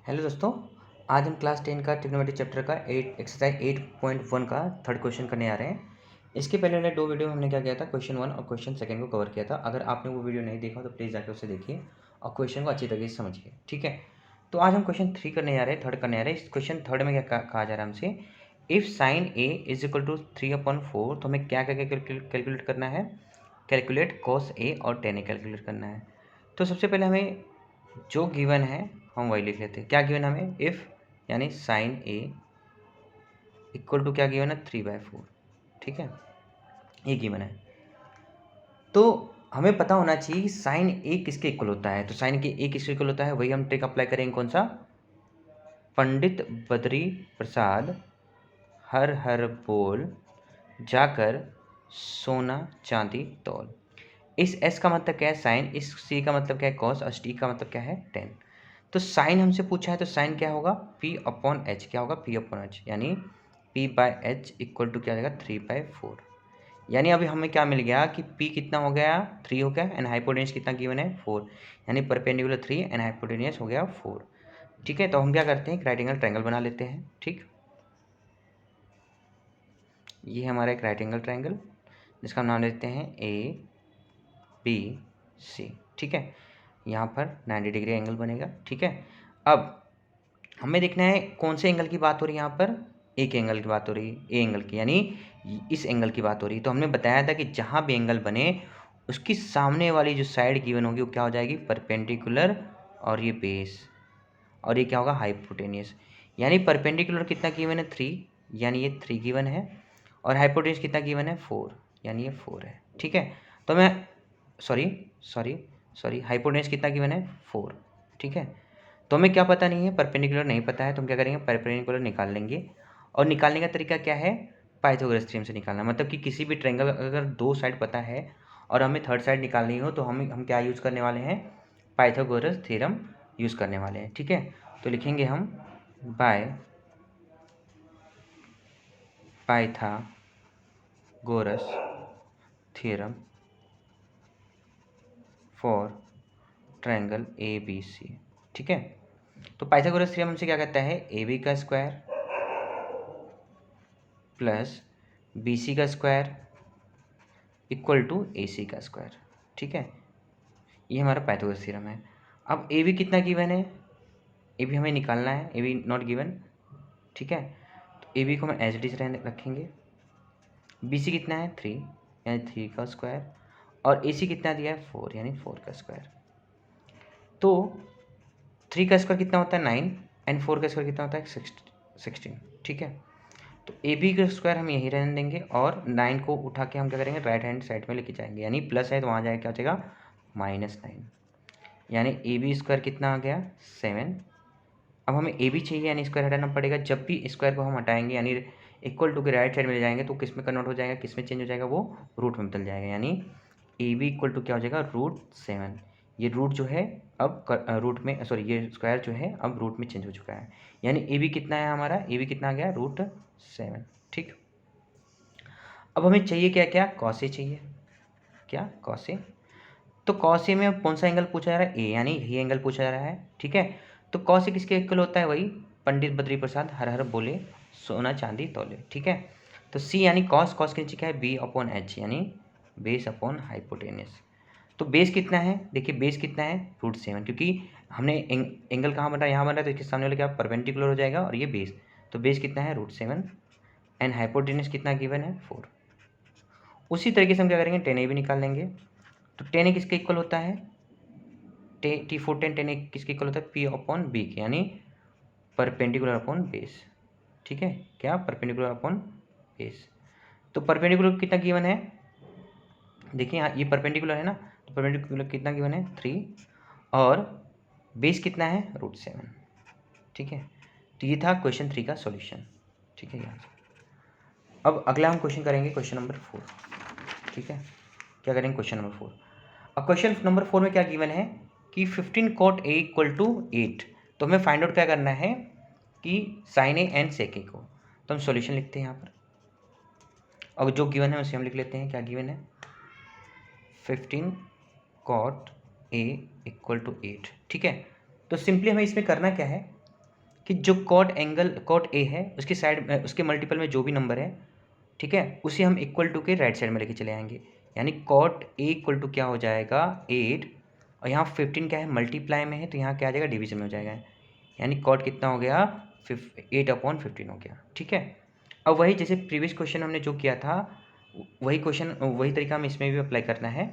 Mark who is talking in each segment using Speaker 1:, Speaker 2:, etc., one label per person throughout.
Speaker 1: Hello दोस्तों, आज हम क्लास 10 का ट्रिग्नोमेट्री चैप्टर का एक्सरसाइज 8.1 का थर्ड क्वेश्चन करने आ रहे हैं। इसके पहले वाले दो वीडियो में हमने क्या किया था, क्वेश्चन 1 और क्वेश्चन सेकंड को कवर किया था। अगर आपने वो वीडियो नहीं देखा तो प्लीज़ जाकर उसे देखिए और क्वेश्चन को अच्छी तरीके से समझिए, ठीक है। तो आज हम क्वेश्चन 3 करने जा रहे हैं, थर्ड करने जा रहे हैं। इस क्वेश्चन थर्ड में क्या कहा जा रहा है हमसे, if sine A is equal to 3/4, तो हमें क्या क्या कैलकुलेट करना है, कैलकुलेट कॉस ए और टेन ए कैलकुलेट करना है। तो सबसे पहले हमें जो गिवन है हम वही लिख लेते हैं। क्या गिवन हमें, इफ़ यानी साइन ए इक्वल टू क्या गिवन है, 3/4, ठीक है, ये गिवन है। तो हमें पता होना चाहिए कि साइन ए किसके इक्वल होता है। तो साइन के ए किसके इक्वल होता है, वही हम ट्रिक अप्लाई करेंगे। कौन सा, पंडित बद्री प्रसाद हर हर बोल जाकर सोना चांदी तौल। इस एस का मतलब क्या है, साइन, इस सी का मतलब क्या है, कॉस, और टी का मतलब क्या है, टेन। तो साइन हमसे पूछा है तो साइन क्या होगा, पी अपॉन एच, क्या होगा, पी अपॉन एच, यानी P by H equal to क्या हो जाएगा, 3/4। यानी अभी हमें क्या मिल गया कि पी कितना हो गया, 3 हो गया, एंड हाइपोटेन्यूज कितना गिवन है, 4, यानी परपेंडिकुलर 3 एंड हाइपोटेन्यूज हो गया 4, ठीक है। तो हम क्या करते हैं, एक राइट एंगल ट्रायंगल बना लेते हैं, ठीक। ये हमारा एक राइट एंगल ट्रायंगल जिसका हम नाम लेते हैं ABC, ठीक है। यहाँ पर 90 डिग्री एंगल बनेगा, ठीक है। अब हमें देखना है कौन से एंगल की बात हो रही है, यहाँ पर एक एंगल की बात हो रही है, ए एंगल की, यानी इस एंगल की बात हो रही है। तो हमने बताया था कि जहाँ भी एंगल बने उसकी सामने वाली जो साइड गिवन होगी वो क्या हो जाएगी, परपेंडिकुलर, और ये बेस, और ये क्या होगा, हाइपोटेनियस। यानी परपेंडिकुलर कितना गिवन है, 3, यानी ये 3 गिवन है, और हाइपोटेनियस कितना गिवन है, 4, यानी ये 4 है, ठीक है। तो मैं सॉरी सॉरी सॉरी हाइपोटेन्यूज कितना गिवन है, 4, ठीक है। तो हमें क्या पता नहीं है, परपेंडिकुलर नहीं पता है, तो हम क्या करेंगे, परपेंडिकुलर निकाल लेंगे। और निकालने का तरीका क्या है, पाइथागोरस थ्योरम से निकालना। मतलब कि किसी भी ट्रायंगल अगर दो साइड पता है और हमें थर्ड साइड निकालनी हो तो हम क्या यूज़ करने वाले हैं, पाइथागोरस थ्योरम यूज़ करने वाले हैं, ठीक है। तो लिखेंगे हम by Pythagoras theorem for triangle ABC, ठीक है। तो पाइथागोरस थ्योरम हमसे क्या कहता है, AB का स्क्वायर प्लस BC का स्क्वायर इक्वल टू AC का स्क्वायर, ठीक है। ये हमारा पाइथागोरस थ्योरम है। अब AB कितना गिवन है, AB हमें निकालना है, AB नॉट गिवन, ठीक है। तो AB को हम एज इट इज रखेंगे। BC कितना है, 3, यानी 3 का स्क्वायर, और AC कितना दिया है, 4, यानी 4 का स्क्वायर। तो 3 का स्क्वायर कितना होता है, 9, एंड 4 का स्क्वायर कितना होता है, 16, ठीक है। तो AB का स्क्वायर हम यहीं रहने देंगे, और 9 को उठा के हम क्या करेंगे, राइट हैंड साइड में लेके जाएंगे, यानी प्लस है तो वहाँ जाएगा क्या हो जाएगा, -9, यानी AB स्क्वायर कितना आ गया, 7। अब हमें AB चाहिए, यानी स्क्वायर हटाना पड़ेगा। जब भी स्क्वायर को हम हटाएंगे यानी इक्वल टू के राइट साइड में ले जाएंगे तो किस में कन्वर्ट हो जाएगा, किस में चेंज हो जाएगा, वो रूट में बदल जाएगा। यानी AB इक्वल टू क्या हो जाएगा, √7। ये रूट जो है अब रूट में, सॉरी, ये स्क्वायर जो है अब रूट में चेंज हो चुका है। यानी AB कितना है हमारा, AB कितना आ गया, √7, ठीक। अब हमें चाहिए क्या क्या, कॉस ए चाहिए, क्या, कॉस ए। तो कॉस ए में अब कौन सा एंगल पूछा जा रहा है, ए, यानी यही एंगल पूछा जा रहा है, ठीक है। तो कॉस ए किसके इक्वल होता है, वही पंडित बद्री प्रसाद हर हर बोले सोना चांदी तौले, ठीक है। तो सी यानी कॉस, कॉस के नीचे क्या है, बी अपॉन एच, यानी बेस अपॉन हाइपोटेनस। तो बेस कितना है, देखिए बेस कितना है, √7, क्योंकि हमने एंगल कहाँ बन रहा है, यहाँ बन रहा है, तो इसके सामने वाले क्या परपेंडिकुलर हो जाएगा, और ये बेस, तो बेस कितना है, √7, एंड हाइपोटेनस कितना गिवन है, 4। उसी तरीके से हम क्या करेंगे, 10A भी निकाल लेंगे। तो 10A किसके इक्वल होता है, T4 10 किसके इक्वल होता है, P अपॉन बी के, यानी परपेंडिकुलर अपॉन बेस, ठीक है। क्या, परपेंडिकुलर अपॉन बेस। तो परपेंडिकुलर कितना गिवन है, देखिए यहाँ ये परपेंडिकुलर है ना, तो परपेंडिकुलर कितना गिवन है, 3, और बेस कितना है, √7, ठीक है। तो ये था क्वेश्चन 3 का सॉल्यूशन, ठीक है। यहाँ से अब अगला हम क्वेश्चन करेंगे, क्वेश्चन नंबर 4, ठीक है। क्या करेंगे, क्वेश्चन नंबर 4। अब क्वेश्चन नंबर 4 में क्या गिवन है कि 15 cot A इक्वल टू 8। तो हमें फाइंड आउट क्या करना है कि साइन ए एंड सेक ए को। तो हम सॉल्यूशन लिखते हैं यहाँ पर, और जो गिवन है उसे हम लिख लेते हैं। क्या गिवन है, 15 cot A इक्वल टू 8, ठीक है। तो सिंपली हमें इसमें करना क्या है, कि जो कॉट ए है उसकी साइड उसके मल्टीपल में जो भी नंबर है, ठीक है, उसे हम इक्वल टू के राइट साइड में लेके चले आएंगे। यानी कॉट ए इक्वल टू क्या हो जाएगा 8, और यहाँ 15 क्या है मल्टीप्लाई में है, तो यहाँ क्या आ जाएगा डिवीजन में हो जाएगा। यानी कॉट कितना हो गया 8/15 हो गया। ठीक है, अब वही जैसे प्रीवियस क्वेश्चन हमने जो किया था वही क्वेश्चन वही तरीका हमें इसमें भी अप्लाई करना है।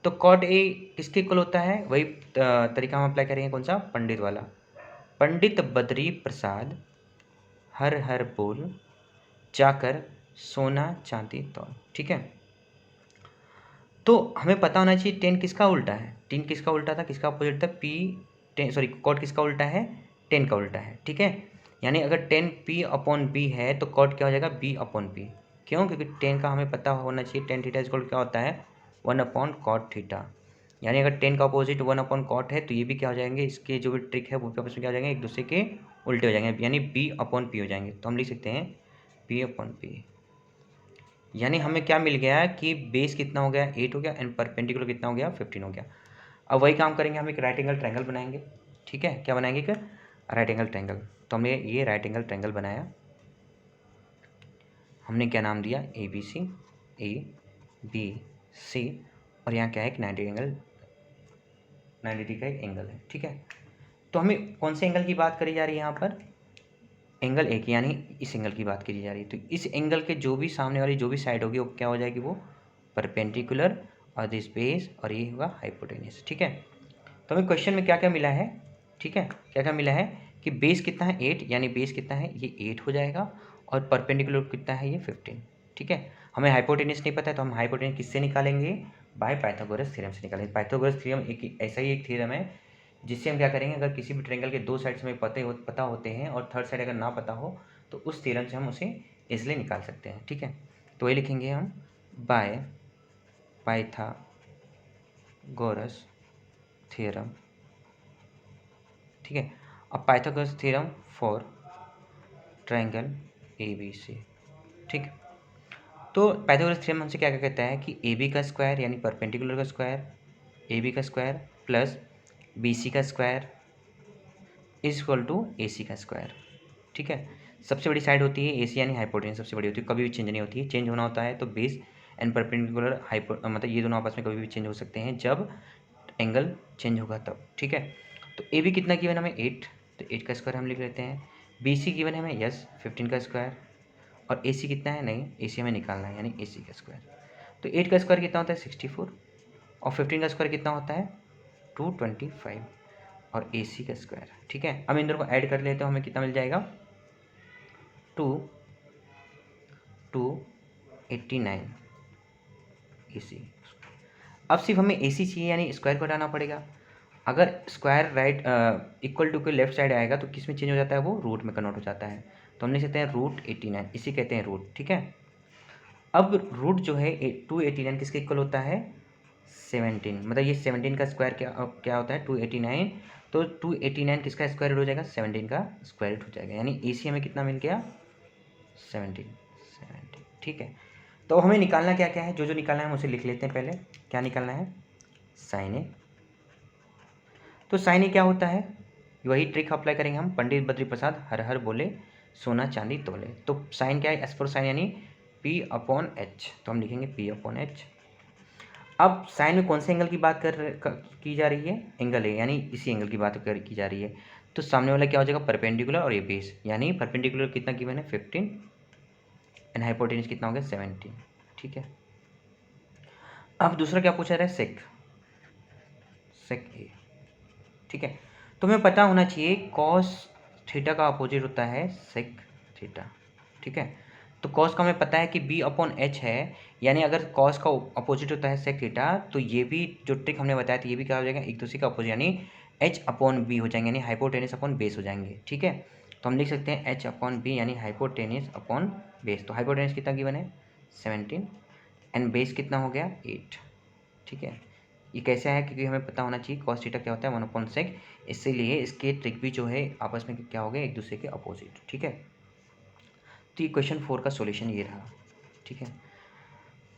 Speaker 1: तो कॉट ए किसके इक्वल होता है, वही तरीका हम अप्लाई करेंगे, कौन सा, पंडित वाला। पंडित बद्री प्रसाद हर हर बोल जाकर सोना चांदी तौल। ठीक है, तो हमें पता होना चाहिए 10 किसका उल्टा है, 10 किसका उल्टा था, किसका अपोजिट था, पी 10 सॉरी कॉट किसका उल्टा है, 10 का उल्टा है। ठीक है, यानी अगर 10 P/B है तो कॉट क्या हो जाएगा B/P। क्यों, क्योंकि 10 का हमें पता होना चाहिए tan थीटा इक्वल क्या होता है 1/cot थीटा। यानी अगर 10 का अपोजिट 1/cot है तो ये भी क्या हो जाएंगे, इसके जो भी ट्रिक है वो आपस में क्या हो जाएंगे, एक दूसरे के उल्टे हो जाएंगे, यानी B/P हो जाएंगे। तो हम लिख सकते हैं P/P। यानी हमें क्या मिल गया कि बेस कितना हो गया 8 हो गया एंड परपेंडिकुलर कितना हो गया 15 हो गया। अब वही काम करेंगे, हम एक राइट एंगल ट्रायंगल बनाएंगे। ठीक है, क्या बनाएंगे, एक राइट एंगल ट्रायंगल। तो हमने ये राइट एंगल ट्रायंगल बनाया, हमने क्या नाम दिया ABC, ABC, और यहाँ क्या है कि 90 डिग्री का एक एंगल है। ठीक है, तो हमें कौन से एंगल की बात करी जा रही है यहाँ पर, एंगल ए की, यानी इस एंगल की बात करी जा रही है। तो इस एंगल के जो भी सामने वाली जो भी साइड होगी वो क्या हो जाएगी, वो परपेंडिकुलर, और दिस बेस, और ये होगा हाइपोटेन्यूस। ठीक है, तो हमें क्वेश्चन में क्या क्या मिला है, ठीक है, क्या क्या मिला है कि बेस कितना है 8, यानी बेस कितना है ये 8 हो जाएगा, और परपेंडिकुलर कितना है ये 15। ठीक है, हमें हाइपोटेन्यूस नहीं पता है तो हम हाइपोटेन्यूस किससे निकालेंगे, बाय पाइथागोरस थ्योरम से निकालेंगे। पाइथागोरस थ्योरम एक ऐसा ही एक थ्योरम है जिससे हम क्या करेंगे, अगर किसी भी ट्रायंगल के दो साइड्स हमें पता होते हैं और थर्ड साइड अगर ना पता हो तो उस थ्योरम से हम उसे इसलिए निकाल सकते हैं। ठीक है, तो वही लिखेंगे हम बाय पाइथागोरस थ्योरम। ठीक है, अब Pythagoras theorem for triangle ABC। ठीक, तो पाइथागोरस थ्योरम हमसे क्या क्या कहता है कि AB का स्क्वायर यानी परपेंडिकुलर का स्क्वायर, AB का स्क्वायर प्लस BC का square is equal to AC का स्क्वायर। ठीक है, सबसे बड़ी साइड होती है AC यानी हाइपोटेन्यूस सबसे बड़ी होती है, कभी भी चेंज नहीं होती है। चेंज होना होता है तो बेस एंड परपेंडिकुलर मतलब ये दोनों आपस में कभी भी चेंज हो सकते हैं जब एंगल चेंज होगा तब। ठीक है, तो AB कितना गिवन हमें 8, तो 8 का स्क्वायर हम लिख लेते हैं। BC गिवन है हमें 15 का स्क्वायर, और AC कितना है, नहीं AC हमें निकालना है यानी AC का स्क्वायर। तो 8 का स्क्वायर कितना होता है 64, और 15 का स्क्वायर कितना होता है 225, और AC का स्क्वायर। ठीक है, अब इन दोनों को ऐड कर लेते हैं, हमें कितना मिल जाएगा 289 AC। अब सिर्फ हमें AC चाहिए यानी स्क्वायर को हटाना पड़ेगा। अगर स्क्वायर राइट इक्वल टू के लेफ्ट साइड आएगा तो किस में चेंज हो जाता है, वो रूट में कन्वर्ट हो जाता है। तो हम लिख सकते हैं √89, इसी कहते हैं रूट। ठीक है, अब रूट जो है 289 किसके इक्वल होता है 17, मतलब ये 17 का स्क्वायर क्या होता है 289, तो 289 किसका स्क्वायर रूट हो जाएगा 17 का स्क्वायर रूट हो जाएगा, यानी AC हमें कितना मिल गया 17। ठीक है, तो हमें निकालना क्या क्या है, जो जो निकालना है हम उसे लिख लेते हैं। पहले क्या निकालना है साइन ए। तो साइन ए क्या होता है, वही ट्रिक अप्लाई करेंगे हम, पंडित बद्री प्रसाद हर हर बोले सोना चांदी तोले। तो साइन क्या है, एस फॉर साइन यानी P/H, तो हम लिखेंगे P/H। अब साइन में कौन से एंगल की बात की जा रही है, एंगल है, यानी इसी एंगल की बात की जा रही है। तो सामने वाला क्या हो जाएगा परपेंडिकुलर, और ये बेस, यानी परपेंडिकुलर कितना गिवन है 15 एंड हाइपोटेन्यूस कितना हो गया 17। ठीक है, अब दूसरा क्या पूछा जा रहा है सेक ए। ठीक है, तो हमें पता होना चाहिए कॉस थीटा का अपोजिट होता है सेक थीटा। ठीक है, तो कॉस का हमें पता है कि B/H है, यानी अगर कॉस का अपोजिट होता है सेक थीटा तो ये भी जो ट्रिक हमने बताया था ये भी क्या हो जाएगा एक दूसरे का अपोजिट, यानी H/B हो जाएंगे, यानी हाइपोटेन्यूस अपॉन बेस हो जाएंगे। ठीक है, तो हम लिख सकते हैं H/B यानी हाइपोटेन्यूस अपॉन बेस। तो हाइपोटेन्यूस कितना गिवन है 17 एंड बेस कितना हो गया 8। ठीक है, ये कैसे है, क्योंकि हमें पता होना चाहिए cos थीटा क्या होता है 1/sec, इसीलिए इसके ट्रिक भी जो है आपस में क्या हो गए एक दूसरे के अपोजिट। ठीक है, तो ये क्वेश्चन 4 का सॉल्यूशन ये रहा। ठीक है,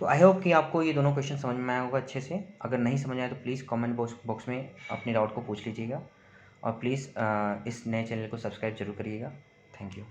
Speaker 1: तो आई होप कि आपको ये दोनों क्वेश्चन समझ में आया होगा अच्छे से। अगर नहीं समझ आया तो प्लीज़ कमेंट बॉक्स में अपने डाउट को पूछ लीजिएगा। और प्लीज़ इस नए चैनल को सब्सक्राइब जरूर करिएगा। Thank you.